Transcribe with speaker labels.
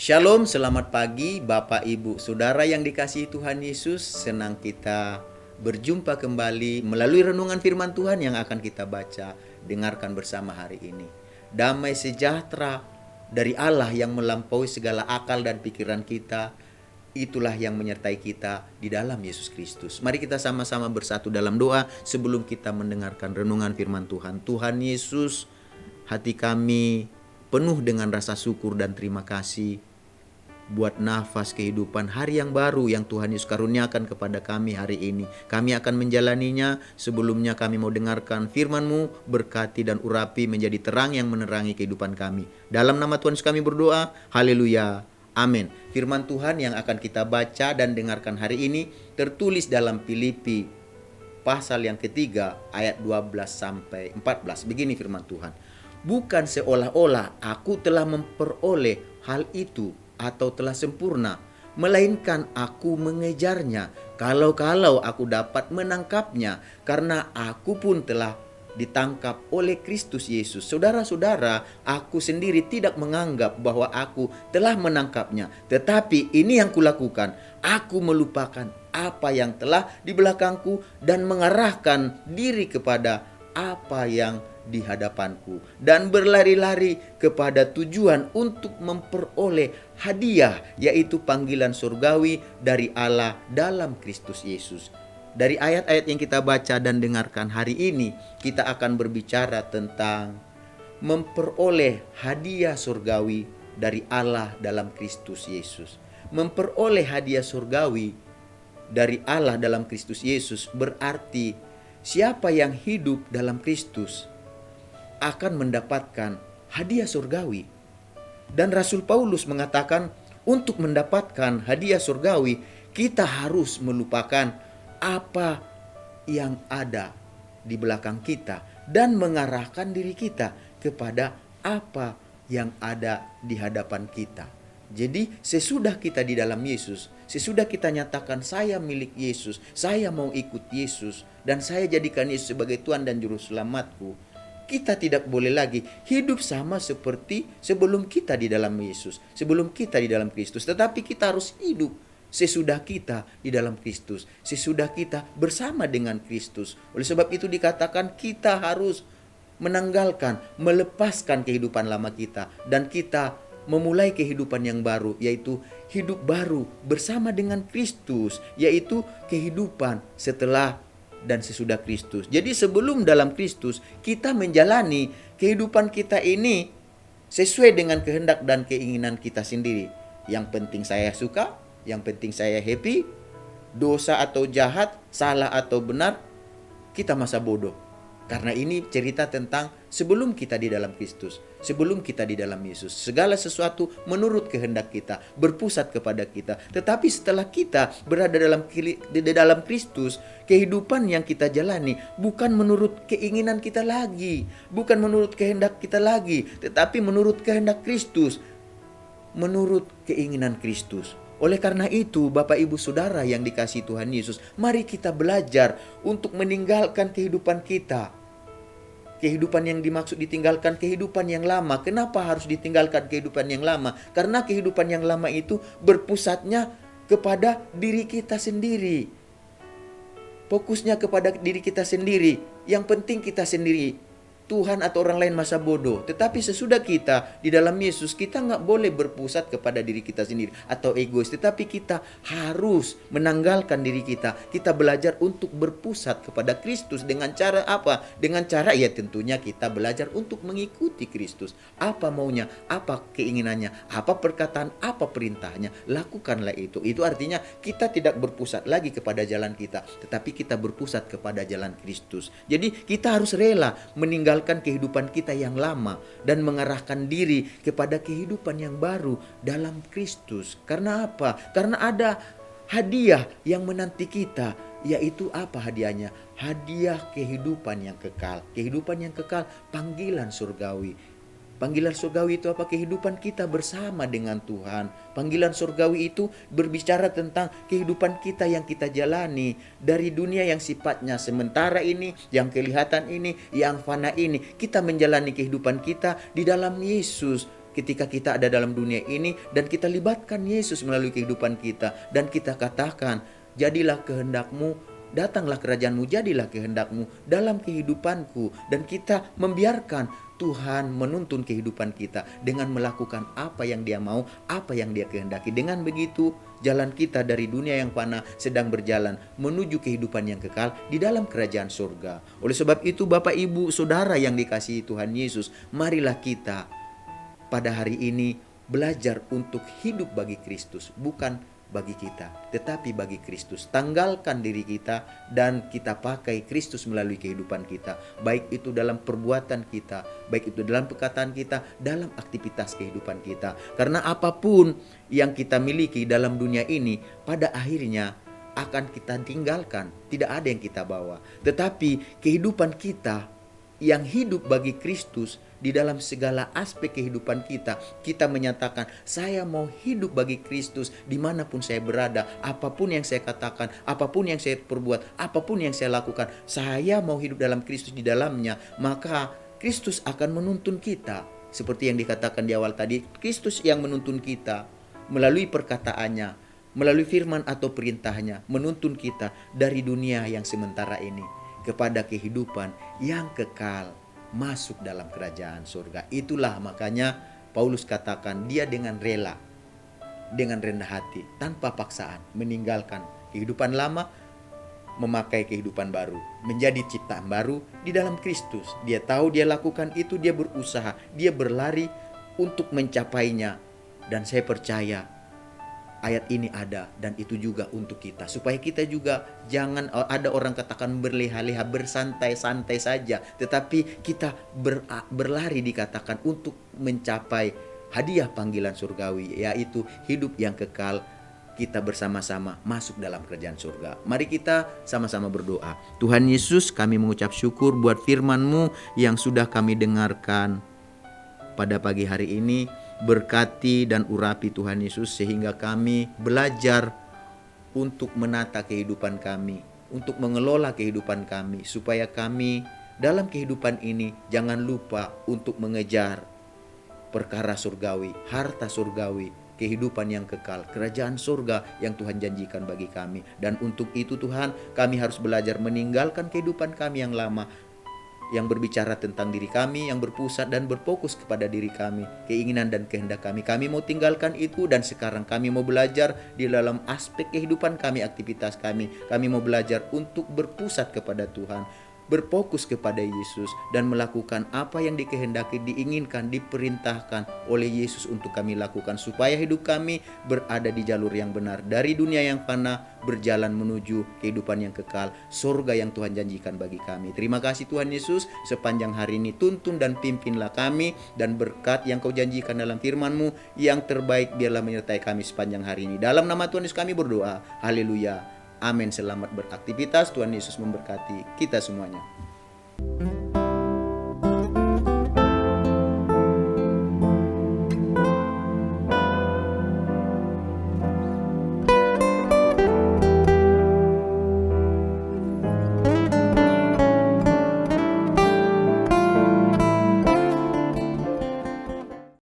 Speaker 1: Shalom, selamat pagi Bapak Ibu Saudara yang dikasihi Tuhan Yesus. Senang kita berjumpa kembali melalui renungan firman Tuhan yang akan kita baca, dengarkan bersama hari ini. Damai sejahtera dari Allah yang melampaui segala akal dan pikiran kita, itulah yang menyertai kita di dalam Yesus Kristus. Mari kita sama-sama bersatu dalam doa sebelum kita mendengarkan renungan firman Tuhan. Tuhan Yesus, hati kami penuh dengan rasa syukur dan terima kasih buat nafas kehidupan hari yang baru yang Tuhan Yesus karuniakan kepada kami hari ini. Kami akan menjalaninya. Sebelumnya kami mau dengarkan firman-Mu, berkati dan urapi menjadi terang yang menerangi kehidupan kami. Dalam nama Tuhan Yesus kami berdoa. Haleluya. Amin. Firman Tuhan yang akan kita baca dan dengarkan hari ini tertulis dalam Filipi pasal yang ketiga ayat 12 sampai 14. Begini firman Tuhan. Bukan seolah-olah aku telah memperoleh hal itu atau telah sempurna, melainkan aku mengejarnya, kalau-kalau aku dapat menangkapnya, karena aku pun telah ditangkap oleh Kristus Yesus. Saudara-saudara, aku sendiri tidak menganggap bahwa aku telah menangkapnya, tetapi ini yang kulakukan, aku melupakan apa yang telah di belakangku dan mengarahkan diri kepada apa yang di hadapanku dan berlari-lari kepada tujuan untuk memperoleh hadiah, yaitu panggilan surgawi dari Allah dalam Kristus Yesus. Dari ayat-ayat yang kita baca dan dengarkan hari ini, kita akan berbicara tentang memperoleh hadiah surgawi dari Allah dalam Kristus Yesus. Memperoleh hadiah surgawi dari Allah dalam Kristus Yesus berarti siapa yang hidup dalam Kristus akan mendapatkan hadiah surgawi. Dan Rasul Paulus mengatakan untuk mendapatkan hadiah surgawi kita harus melupakan apa yang ada di belakang kita dan mengarahkan diri kita kepada apa yang ada di hadapan kita. Jadi sesudah kita di dalam Yesus, sesudah kita nyatakan saya milik Yesus, saya mau ikut Yesus dan saya jadikan Yesus sebagai Tuhan dan Juru Selamatku, kita tidak boleh lagi hidup sama seperti sebelum kita di dalam Yesus, sebelum kita di dalam Kristus. Tetapi kita harus hidup sesudah kita di dalam Kristus, sesudah kita bersama dengan Kristus. Oleh sebab itu dikatakan kita harus menanggalkan, melepaskan kehidupan lama kita, dan kita memulai kehidupan yang baru, yaitu hidup baru bersama dengan Kristus, yaitu kehidupan setelah dan sesudah Kristus. Jadi sebelum dalam Kristus kita menjalani kehidupan kita ini sesuai dengan kehendak dan keinginan kita sendiri. Yang penting saya suka, yang penting saya happy, dosa atau jahat, salah atau benar, kita masa bodoh. Karena ini cerita tentang sebelum kita di dalam Kristus, sebelum kita di dalam Yesus. Segala sesuatu menurut kehendak kita, berpusat kepada kita. Tetapi setelah kita berada di dalam Kristus, kehidupan yang kita jalani bukan menurut keinginan kita lagi, bukan menurut kehendak kita lagi, tetapi menurut kehendak Kristus, menurut keinginan Kristus. Oleh karena itu, Bapak Ibu Saudara yang dikasihi Tuhan Yesus, mari kita belajar untuk meninggalkan kehidupan kita. Kehidupan yang dimaksud ditinggalkan kehidupan yang lama. Kenapa harus ditinggalkan kehidupan yang lama? Karena kehidupan yang lama itu berpusatnya kepada diri kita sendiri. Fokusnya kepada diri kita sendiri. Yang penting kita sendiri. Tuhan atau orang lain masa bodoh. Tetapi sesudah kita di dalam Yesus, kita nggak boleh berpusat kepada diri kita sendiri atau egois. Tetapi kita harus menanggalkan diri kita. Kita belajar untuk berpusat kepada Kristus. Dengan cara apa? Dengan cara ya tentunya kita belajar untuk mengikuti Kristus. Apa maunya, apa keinginannya, apa perkataan, apa perintahnya. Lakukanlah itu. Itu artinya kita tidak berpusat lagi kepada jalan kita, tetapi kita berpusat kepada jalan Kristus. Jadi kita harus rela meninggalkan kehidupan kita yang lama dan mengarahkan diri kepada kehidupan yang baru dalam Kristus. Karena apa? Karena ada hadiah yang menanti kita, yaitu apa hadiahnya? Hadiah kehidupan yang kekal. Kehidupan yang kekal, panggilan surgawi. Panggilan surgawi itu apa? Kehidupan kita bersama dengan Tuhan. Panggilan surgawi itu berbicara tentang kehidupan kita yang kita jalani dari dunia yang sifatnya sementara ini, yang kelihatan ini, yang fana ini. Kita menjalani kehidupan kita di dalam Yesus. ketika kita ada dalam dunia ini dan kita libatkan Yesus melalui kehidupan kita, dan kita katakan, jadilah kehendakmu, datanglah kerajaanmu, jadilah kehendakmu dalam kehidupanku, dan kita membiarkan Tuhan menuntun kehidupan kita dengan melakukan apa yang Dia mau, apa yang Dia kehendaki. Dengan begitu, jalan kita dari dunia yang fana sedang berjalan menuju kehidupan yang kekal di dalam kerajaan surga. Oleh sebab itu, Bapak, Ibu, Saudara yang dikasihi Tuhan Yesus, marilah kita pada hari ini belajar untuk hidup bagi Kristus, bukan bagi kita, tetapi bagi Kristus. Tanggalkan diri kita dan kita pakai Kristus melalui kehidupan kita, baik itu dalam perbuatan kita, baik itu dalam perkataan kita, dalam aktivitas kehidupan kita. Karena apapun yang kita miliki dalam dunia ini, pada akhirnya akan kita tinggalkan. Tidak ada yang kita bawa, tetapi kehidupan kita yang hidup bagi Kristus di dalam segala aspek kehidupan kita, kita menyatakan, saya mau hidup bagi Kristus dimanapun saya berada, apapun yang saya katakan, apapun yang saya perbuat, apapun yang saya lakukan, saya mau hidup dalam Kristus di dalamnya. Maka Kristus akan menuntun kita, seperti yang dikatakan di awal tadi, Kristus yang menuntun kita melalui perkataannya, melalui firman atau perintahnya, menuntun kita dari dunia yang sementara ini kepada kehidupan yang kekal, masuk dalam kerajaan surga. Itulah makanya Paulus katakan, dia dengan rela, dengan rendah hati, tanpa paksaan, meninggalkan kehidupan lama, memakai kehidupan baru, menjadi ciptaan baru di dalam Kristus. Dia tahu dia lakukan itu, dia berusaha, dia berlari untuk mencapainya. Dan saya percaya ayat ini ada, dan itu juga untuk kita, supaya kita juga jangan ada orang katakan berleha-leha, bersantai-santai saja, tetapi kita berlari dikatakan untuk mencapai hadiah panggilan surgawi, yaitu hidup yang kekal. Kita bersama-sama masuk dalam kerajaan surga. Mari kita sama-sama berdoa. Tuhan Yesus, kami mengucap syukur buat firman-Mu yang sudah kami dengarkan pada pagi hari ini. Berkati dan urapi Tuhan Yesus, sehingga kami belajar untuk menata kehidupan kami, untuk mengelola kehidupan kami, supaya kami dalam kehidupan ini jangan lupa untuk mengejar perkara surgawi, harta surgawi, kehidupan yang kekal, kerajaan surga yang Tuhan janjikan bagi kami. Dan untuk itu Tuhan, kami harus belajar meninggalkan kehidupan kami yang lama, yang berbicara tentang diri kami, yang berpusat dan berfokus kepada diri kami, keinginan dan kehendak kami. Kami mau tinggalkan itu, dan sekarang kami mau belajar di dalam aspek kehidupan kami, aktivitas kami. Kami mau belajar untuk berpusat kepada Tuhan, berfokus kepada Yesus, dan melakukan apa yang dikehendaki, diinginkan, diperintahkan oleh Yesus untuk kami lakukan, supaya hidup kami berada di jalur yang benar, dari dunia yang fana berjalan menuju kehidupan yang kekal, surga yang Tuhan janjikan bagi kami. Terima kasih Tuhan Yesus, sepanjang hari ini tuntun dan pimpinlah kami, dan berkat yang Kau janjikan dalam firman-Mu yang terbaik biarlah menyertai kami sepanjang hari ini. Dalam nama Tuhan Yesus kami berdoa. Haleluya. Amin. Selamat beraktivitas. Tuhan Yesus memberkati kita semuanya.